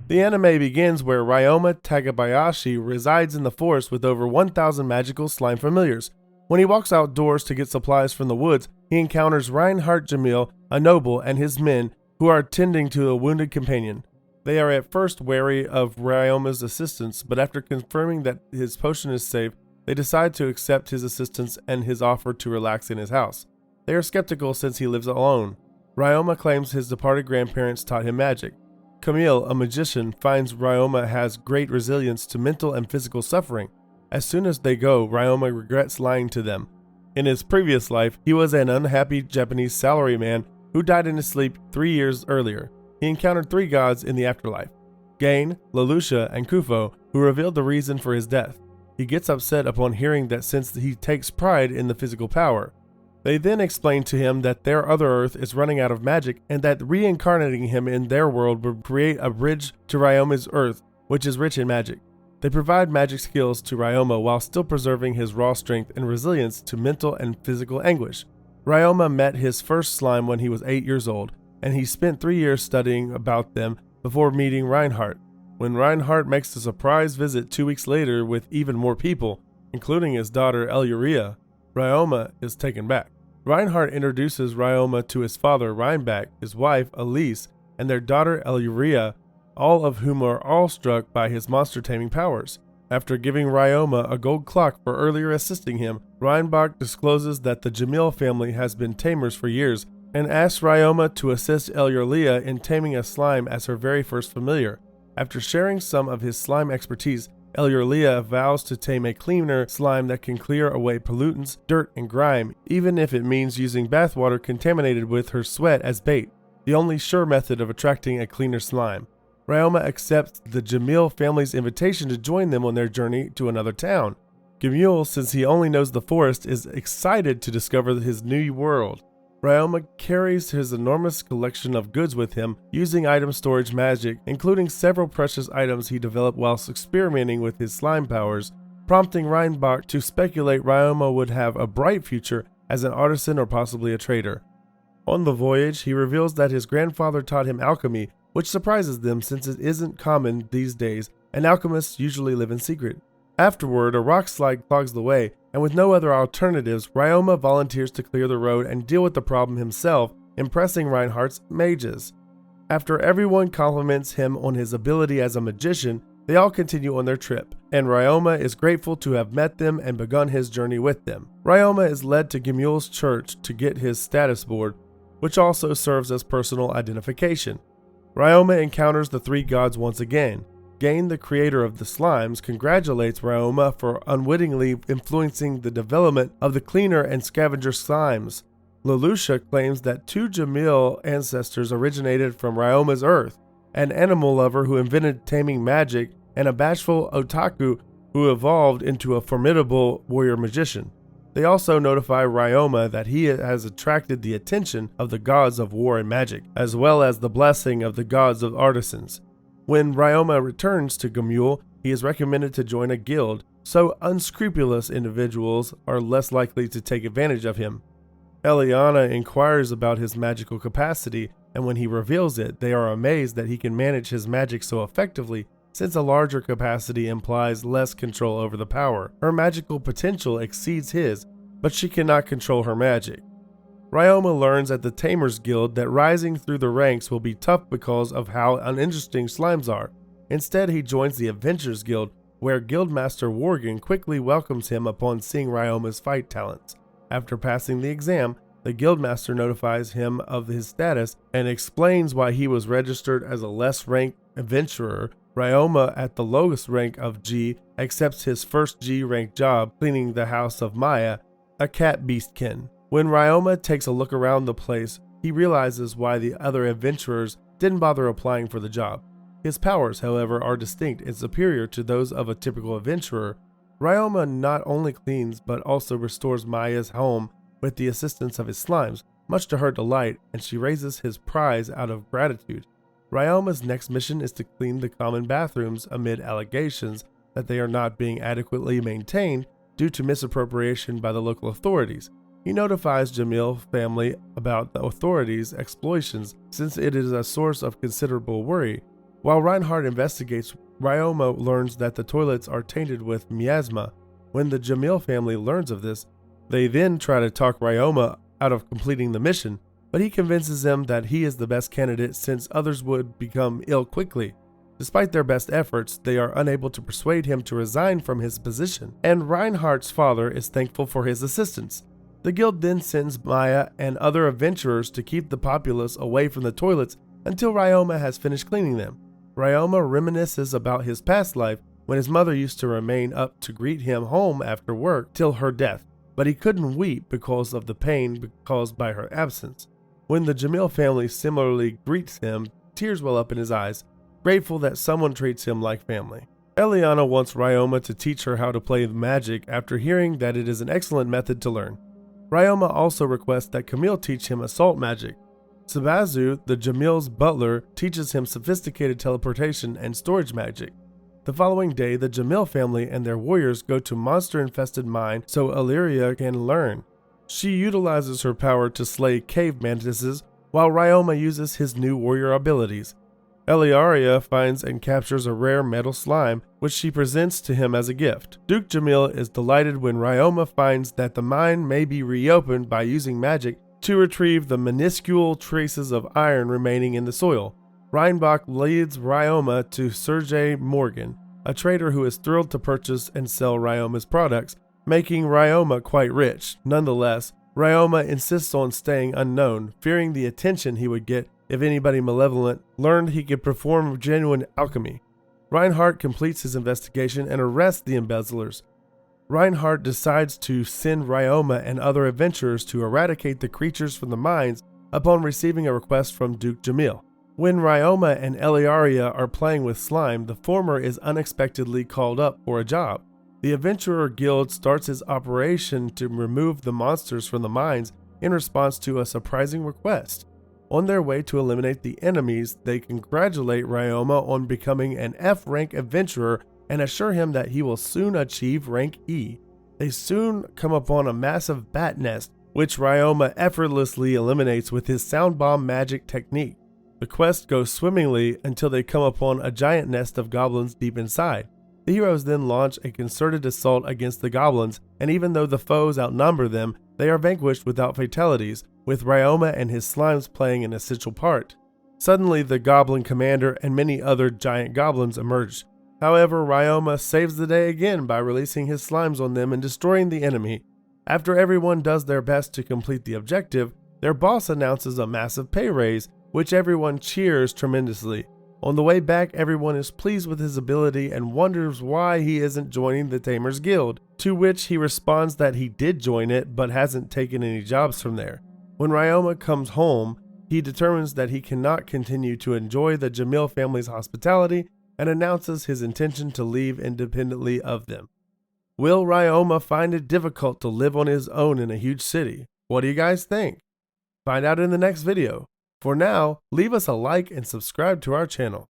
The anime begins where Ryoma Takebayashi resides in the forest with over 1,000 magical slime familiars. When he walks outdoors to get supplies from the woods, he encounters Reinhardt Jamil, a noble, and his men who are tending to a wounded companion. They are at first wary of Ryoma's assistance, but after confirming that his potion is safe, they decide to accept his assistance and his offer to relax in his house. They are skeptical since he lives alone. Ryoma claims his departed grandparents taught him magic. Camille, a magician, finds Ryoma has great resilience to mental and physical suffering. As soon as they go, Ryoma regrets lying to them. In his previous life, he was an unhappy Japanese salaryman who died in his sleep 3 years earlier. He encountered 3 gods in the afterlife, Gain, Leloucha, and Kufo, who revealed the reason for his death. He gets upset upon hearing that since he takes pride in the physical power. They then explain to him that their other Earth is running out of magic and that reincarnating him in their world would create a bridge to Ryoma's Earth, which is rich in magic. They provide magic skills to Ryoma while still preserving his raw strength and resilience to mental and physical anguish. Ryoma met his first slime when he was 8 years old, and he spent 3 years studying about them before meeting Reinhardt. When Reinhardt makes a surprise visit 2 weeks later with even more people, including his daughter Eluria, Ryoma is taken back. Reinhardt introduces Ryoma to his father Reinbach, his wife Elise, and their daughter Eluria, all of whom are awestruck by his monster-taming powers. After giving Ryoma a gold clock for earlier assisting him, Reinbach discloses that the Jamil family has been tamers for years and asks Ryoma to assist Eluria in taming a slime as her very first familiar. After sharing some of his slime expertise, Eluria vows to tame a cleaner slime that can clear away pollutants, dirt, and grime, even if it means using bathwater contaminated with her sweat as bait, the only sure method of attracting a cleaner slime. Ryoma accepts the Jamil family's invitation to join them on their journey to another town. Gamule, since he only knows the forest, is excited to discover his new world. Ryoma carries his enormous collection of goods with him, using item storage magic, including several precious items he developed whilst experimenting with his slime powers, prompting Reinbach to speculate Ryoma would have a bright future as an artisan or possibly a trader. On the voyage, he reveals that his grandfather taught him alchemy, which surprises them since it isn't common these days, and alchemists usually live in secret. Afterward, a rock slide clogs the way, and with no other alternatives, Ryoma volunteers to clear the road and deal with the problem himself, impressing Reinhardt's mages. After everyone compliments him on his ability as a magician, they all continue on their trip, and Ryoma is grateful to have met them and begun his journey with them. Ryoma is led to Gamule's church to get his status board, which also serves as personal identification. Ryoma encounters the 3 gods once again. Gain, the creator of the slimes, congratulates Ryoma for unwittingly influencing the development of the cleaner and scavenger slimes. Leloucha claims that 2 Jamil ancestors originated from Ryoma's Earth, an animal lover who invented taming magic, and a bashful otaku who evolved into a formidable warrior magician. They also notify Ryoma that he has attracted the attention of the gods of war and magic, as well as the blessing of the gods of artisans. When Ryoma returns to Gamule, he is recommended to join a guild, so unscrupulous individuals are less likely to take advantage of him. Eliana inquires about his magical capacity, and when he reveals it, they are amazed that he can manage his magic so effectively, since a larger capacity implies less control over the power. Her magical potential exceeds his, but she cannot control her magic. Ryoma learns at the Tamers Guild that rising through the ranks will be tough because of how uninteresting slimes are. Instead, he joins the Adventurers Guild, where Guildmaster Worgen quickly welcomes him upon seeing Ryoma's fight talents. After passing the exam, the Guildmaster notifies him of his status and explains why he was registered as a less-ranked adventurer. Ryoma, at the lowest rank of G, accepts his first G-ranked job cleaning the house of Maya, a cat beastkin. When Ryoma takes a look around the place, he realizes why the other adventurers didn't bother applying for the job. His powers, however, are distinct and superior to those of a typical adventurer. Ryoma not only cleans but also restores Maya's home with the assistance of his slimes, much to her delight, and she raises his prize out of gratitude. Ryoma's next mission is to clean the common bathrooms amid allegations that they are not being adequately maintained due to misappropriation by the local authorities. He notifies Jamil family about the authorities' exploitations since it is a source of considerable worry. While Reinhardt investigates, Ryoma learns that the toilets are tainted with miasma. When the Jamil family learns of this, they then try to talk Ryoma out of completing the mission, but he convinces them that he is the best candidate since others would become ill quickly. Despite their best efforts, they are unable to persuade him to resign from his position, and Reinhardt's father is thankful for his assistance. The guild then sends Maya and other adventurers to keep the populace away from the toilets until Ryoma has finished cleaning them. Ryoma reminisces about his past life when his mother used to remain up to greet him home after work till her death, but he couldn't weep because of the pain caused by her absence. When the Jamil family similarly greets him, tears well up in his eyes, grateful that someone treats him like family. Eliana wants Ryoma to teach her how to play magic after hearing that it is an excellent method to learn. Ryoma also requests that Camille teach him assault magic. Sabazu, the Jamil's butler, teaches him sophisticated teleportation and storage magic. The following day, the Jamil family and their warriors go to monster-infested mine so Illyria can learn. She utilizes her power to slay cave mantises, while Ryoma uses his new warrior abilities. Illyria finds and captures a rare metal slime, which she presents to him as a gift. Duke Jamil is delighted when Ryoma finds that the mine may be reopened by using magic to retrieve the minuscule traces of iron remaining in the soil. Reinbach leads Ryoma to Sergei Morgan, a trader who is thrilled to purchase and sell Ryoma's products, making Ryoma quite rich. Nonetheless, Ryoma insists on staying unknown, fearing the attention he would get if anybody malevolent learned he could perform genuine alchemy. Reinhardt completes his investigation and arrests the embezzlers. Reinhardt decides to send Ryoma and other adventurers to eradicate the creatures from the mines upon receiving a request from Duke Jamil. When Ryoma and Illyria are playing with slime, the former is unexpectedly called up for a job. The Adventurer Guild starts its operation to remove the monsters from the mines in response to a surprising request. On their way to eliminate the enemies, they congratulate Ryoma on becoming an F-rank adventurer and assure him that he will soon achieve rank E. They soon come upon a massive bat nest, which Ryoma effortlessly eliminates with his sound bomb magic technique. The quest goes swimmingly until they come upon a giant nest of goblins deep inside. The heroes then launch a concerted assault against the goblins, and even though the foes outnumber them, they are vanquished without fatalities, with Ryoma and his slimes playing an essential part. Suddenly, the goblin commander and many other giant goblins emerge. However, Ryoma saves the day again by releasing his slimes on them and destroying the enemy. After everyone does their best to complete the objective, their boss announces a massive pay raise, which everyone cheers tremendously. On the way back, everyone is pleased with his ability and wonders why he isn't joining the Tamers Guild, to which he responds that he did join it but hasn't taken any jobs from there. When Ryoma comes home, he determines that he cannot continue to enjoy the Jamil family's hospitality and announces his intention to leave independently of them. Will Ryoma find it difficult to live on his own in a huge city? What do you guys think? Find out in the next video. For now, leave us a like and subscribe to our channel.